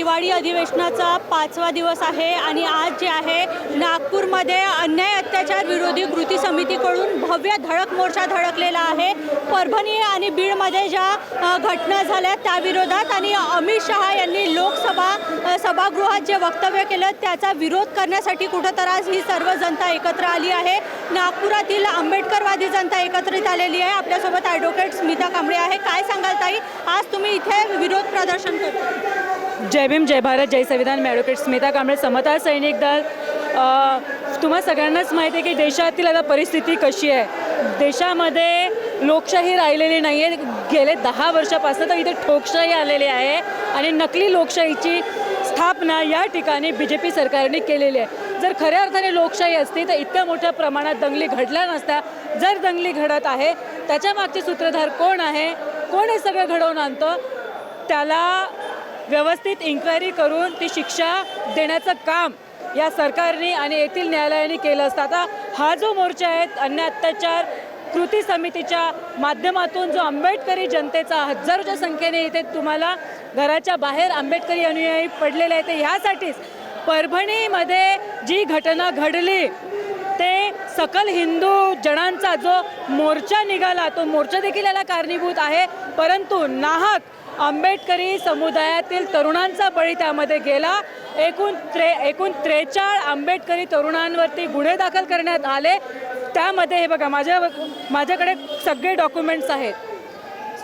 हिवाळी अधिवेशनाचा 5वा दिवस आहे आणि आज जे आहे नागपूरमध्ये अन्याय अत्याचार विरोधी कृती समितीकडून भव्य धडक मोर्चा धडकलेला आहे। परभणी आणि बीडमध्ये ज्या घटना झाल्या त्याविरोधात आणि अमित शहा यांनी लोकसभा सभागृहात जे वक्तव्य केलं त्याचा विरोध करण्यासाठी कुठंतर आज ही सर्व जनता एकत्र आली आहे। नागपुरातील आंबेडकरवादी जनता एकत्रित आलेली आहे। आपल्यासोबत ॲडव्होकेट स्मिता कांबळे आहे। काय सांगाल ताई, आज तुम्ही इथे विरोध प्रदर्शन करता? जय भीम, जय भारत, जय संविधान। मी ॲडव्होकेट स्मिता कांबळे, समता सैनिक दल। तुम्हा सगळ्यांनाच माहिती आहे की देशातील आता परिस्थिती कशी आहे। देशामध्ये लोकशाही राहिलेली नाही आहे। गेले 10 वर्षापासून तर इथे ठोकशाही आलेली आहे आणि नकली लोकशाहीची स्थापना या ठिकाणी BJP सरकारने केलेली आहे। जर खऱ्या अर्थाने लोकशाही असती तर इतक्या मोठ्या प्रमाणात दंगली घडल्या नसत्या। जर दंगली घडत आहे त्याच्या मागचे सूत्रधार कोण आहे, कोण हे सगळं घडवून आणतं, त्याला व्यवस्थित इन्क्वायरी करून ती शिक्षा देण्याचं काम या सरकारने आणि येथील न्यायालयाने केलं असतं। आता हा जो मोर्चा आहे अन्याय अत्याचार कृती समितीच्या माध्यमातून जो आंबेडकरी जनतेचा हजारोच्या संख्येने इथे तुम्हाला घराच्या बाहेर आंबेडकरी अनुयायी पडलेले आहेत, ह्यासाठीच परभणीमध्ये जी घटना घडली ते सकल हिंदू जनांचा जो मोर्चा निघाला तो मोर्चा देखील याला कारणीभूत आहे। परंतु नाहक आंबेडकरी समुदायातील तरुणांचा बळी त्यामध्ये गेला। एकूण 43 आंबेडकरी तरुणांवरती गुन्हे दाखल करण्यात आले। त्यामध्ये हे बघा माझ्याकडे सगळे डॉक्युमेंट्स आहेत।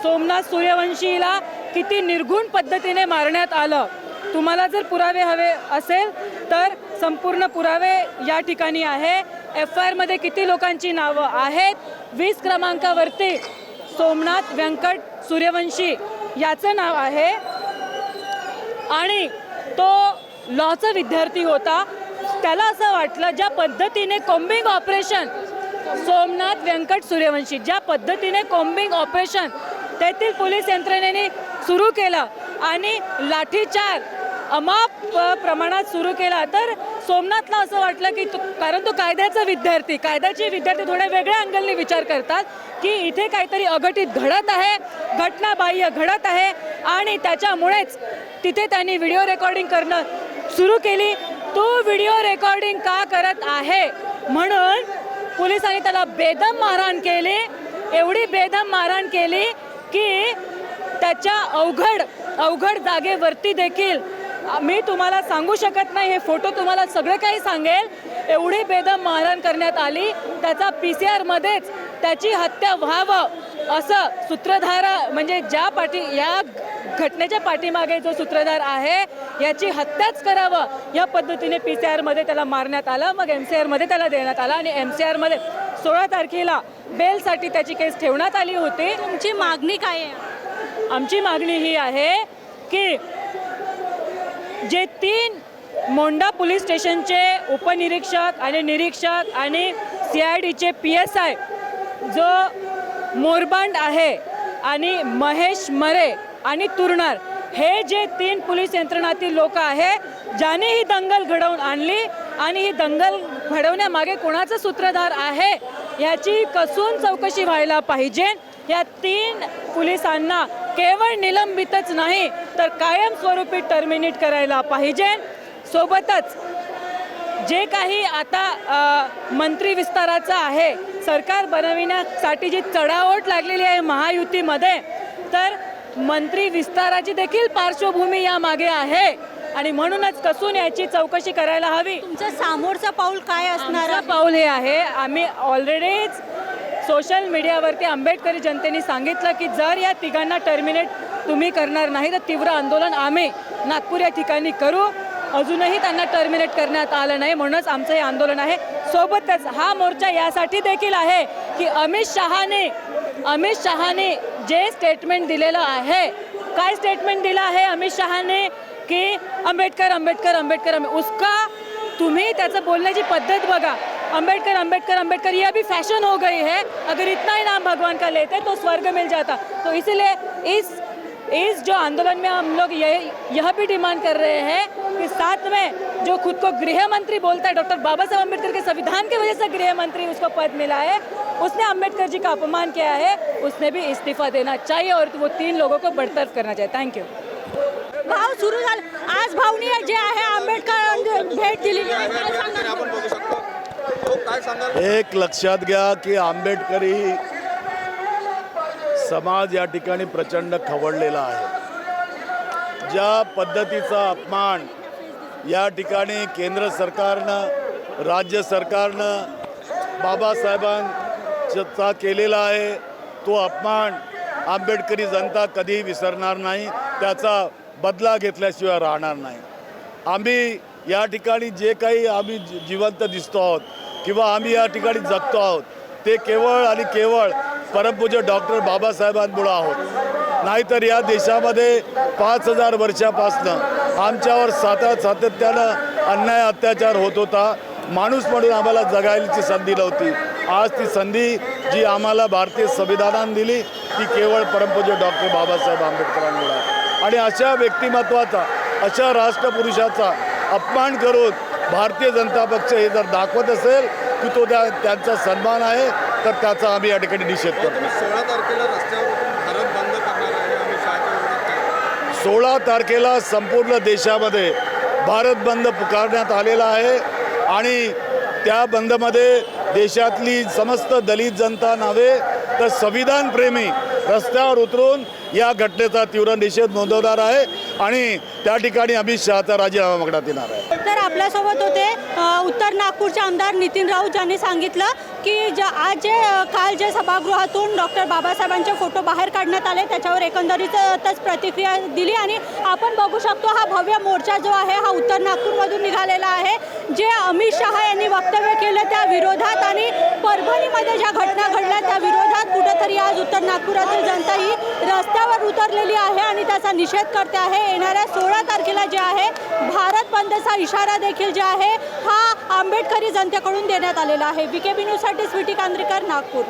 सोमनाथ सूर्यवंशीला किती निर्घुण पद्धतीने मारण्यात आलं, तुम्हाला जर पुरावे हवे असेल तर संपूर्ण पुरावे या ठिकाणी आहे। FIR मध्ये किती लोकांची नावं आहेत, 20 क्रमांकावरती सोमनाथ व्यंकट सूर्यवंशी याचं नाव आहे आणि तो लॉचा विद्यार्थी होता। त्याला असं वाटलं ज्या पद्धतीने कॉम्बिंग ऑपरेशन सोमनाथ व्यंकट सूर्यवंशी ज्या पद्धतीने कॉम्बिंग ऑपरेशन तेथील पोलीस यंत्रणेने सुरू केलं आणि लाठीचार्ज अमाप प्रमाणात सुरू केला, तर सोमनाथला असं वाटलं की कारण तो कायद्याचे विद्यार्थी थोड्या वेगळ्या अँगलने विचार करतात की इथे काहीतरी अघटित घडत आहे, घटनाबाह्य घडत आहे आणि त्याच्यामुळेच तिथे त्यांनी व्हिडिओ रेकॉर्डिंग करणं सुरू केली। तो व्हिडिओ रेकॉर्डिंग का करत आहे म्हणून पोलिसांनी त्याला बेदम मारहाण केली। एवढी बेदम मारहाण केली की त्याच्या अवघड जागेवरती देखील मी तुम्हाला सांगू शकत नाही, हे फोटो तुम्हाला सगळं काही सांगेल, एवढी बेदम मारहाण करण्यात आली। त्याचा PCR मध्येच त्याची हत्या व्हावं असं सूत्रधार म्हणजे या घटनेच्या पाठीमागे जो सूत्रधार आहे याची हत्याच करावं या पद्धतीने PCR मध्ये त्याला मारण्यात आलं। मग MCR मध्ये त्याला देण्यात आला आणि MCR मध्ये 16 तारखेला बेलसाठी त्याची केस ठेवण्यात आली होती। तुमची मागणी काय आहे? आमची मागणी ही आहे की जे 3 मोंडा पोलीस स्टेशनचे उपनिरीक्षक आणि निरीक्षक आणि CIDचे PSI जो मोरबांड आहे आणि महेश मरे आणि तुरणार हे जे 3 पोलीस यंत्रणातील लोक आहे ज्याने ही दंगल घडवून आणली आणि ही दंगल घडवण्यामागे कोणाचा सूत्रधार आहे याची कसून चौकशी व्हायला पाहिजे। या 3 पोलिसांना केवळ निलंबितच नाही तर कायमस्वरूपी टर्मिनेट करायला पाहिजे। सोबतच जे काही आता मंत्री विस्ताराचं आहे, सरकार बनविण्यासाठी जी चढाओढ लागलेली आहे महायुतीमध्ये, तर मंत्री विस्ताराची देखील पार्श्वभूमी यामागे आहे आणि म्हणूनच कसून याची चौकशी करायला हवी। तुमचं समोरचं पाऊल काय असणार? पाऊल हे आहे, आम्ही ऑलरेडीच सोशल मीडियावरती आंबेडकरी जनतेने सांगितलं की जर या तिघांना टर्मिनेट तुम्ही करणार नाही तर तीव्र आंदोलन आम्ही नागपूर या ठिकाणी करू। अजूनही त्यांना टर्मिनेट करण्यात आलं नाही म्हणूनच आमचं हे आंदोलन आहे। सोबतच हा मोर्चा यासाठी देखील आहे की अमित शहाने जे स्टेटमेंट दिलेलं आहे, काय स्टेटमेंट दिलं आहे अमित शहाने कि अंबेडकर उसका तुम्ही त्याचं बोलण्याची पद्धत बघा, अंबेडकर ये अभी फैशन हो गई है, अगर इतना ही नाम भगवान का लेते तो स्वर्ग मिल जाता। तो इसीलिए इस जो आंदोलन में हम लोग यह भी डिमांड कर रहे हैं कि साथ में जो खुद को गृह मंत्री बोलता है, डॉक्टर बाबा साहब अम्बेडकर के संविधान की वजह से गृह मंत्री उसको पद मिला है, उसने अम्बेडकर जी का अपमान किया है, उसने भी इस्तीफा देना चाहिए और वो 3 लोगों को बर्तरफ करना चाहिए। Thank you. भाव सुरू झाला. आज भावनी जे आहे आंबेडकर भेट दिली. आपण बघू शकतो. तो काय सांगाल? एक लक्षात घ्या की आंबेडकरी समाज या ठिकाणी प्रचंड खवळलेला आहे. ज्या पद्धतीचा अपमान या ठिकाणी केंद्र सरकारनं, राज्य सरकारनं बाबासाहेबांचा केलेला आहे, तो अपमान आंबेडकरी जनता कधीही विसरणार नाही. त्याचा बदला घेतल्याशिवाय राहणार नाही. आम्ही या ठिकाणी जे काही आम्ही जिवंत दिसतो आहोत किंवा आम्ही या ठिकाणी जगतो आहोत ते केवळ आणि केवळ परमपूज्य डॉक्टर बाबासाहेबांमुळं आहोत. नाहीतर या देशामध्ये 5000 वर्षापासनं आमच्यावर सातत्यानं अन्याय अत्याचार होत होता. माणूस म्हणून आम्हाला जगायची संधी नव्हती. आज ती संधी जी आम्हाला भारतीय संविधानाने दिली ती केवळ परमपूज्य डॉक्टर बाबासाहेब आंबेडकरांमुळे आहे. आणि अशा व्यक्तिमत्वाचा, अशा राष्ट्रपुरुषाचा अपमान करून भारतीय जनता पक्ष हे जर दाखवत असेल की तो त्यांचा सन्मान आहे तर त्याचा आम्ही या ठिकाणी निषेध करतो. तुम्ही 16 तारखेला रस्त्यावर भारत बंद करणार आहे अमित शहाच्या विरोधात. 16 तारखेला संपूर्ण देशामध्ये भारत बंद पुकारण्यात आलेला आहे आणि त्या बंदमध्ये देशातली समस्त दलित जनता नव्हे तर संविधानप्रेमी रस्त्यावर उतरून या घटनेचा तीव्र निषेध नोंदवणार आहे आणि त्या ठिकाणी अमित शहाचा राजीनामा मागण्यात येणार आहे. तर आपल्यासोबत होते उत्तर नागपूरचे आमदार नितीन राऊत, ज्यांनी सांगितलं की आज काल जे सभागृहातून डॉक्टर बाबासाहेबांचे फोटो बाहेर काढण्यात आले त्याच्यावर एकंदरीतच प्रतिक्रिया दिली. आणि आपण बघू शकतो हा भव्य मोर्चा जो आहे हा उत्तर नागपूरमधून निघालेला आहे. जे अमित शहा यांनी वक्तव्य केलं त्या विरोधात आणि परभणीमध्ये ज्या घटना घडल्या त्या विरोधात कुठेतरी आज उत्तर नागपुरातील जनता ही रस्त्यावर उतरलेली आहे आणि त्याचा निषेध करते आहे. येणाऱ्या 16 तारखेला जे आहे भारत बंदचा इशारा देखील जे आहे हा आंबेडकरी जनतेकडून देण्यात आलेला आहे. VKB न्यूजसाठी स्वीटी कांद्रेकर, नागपूर.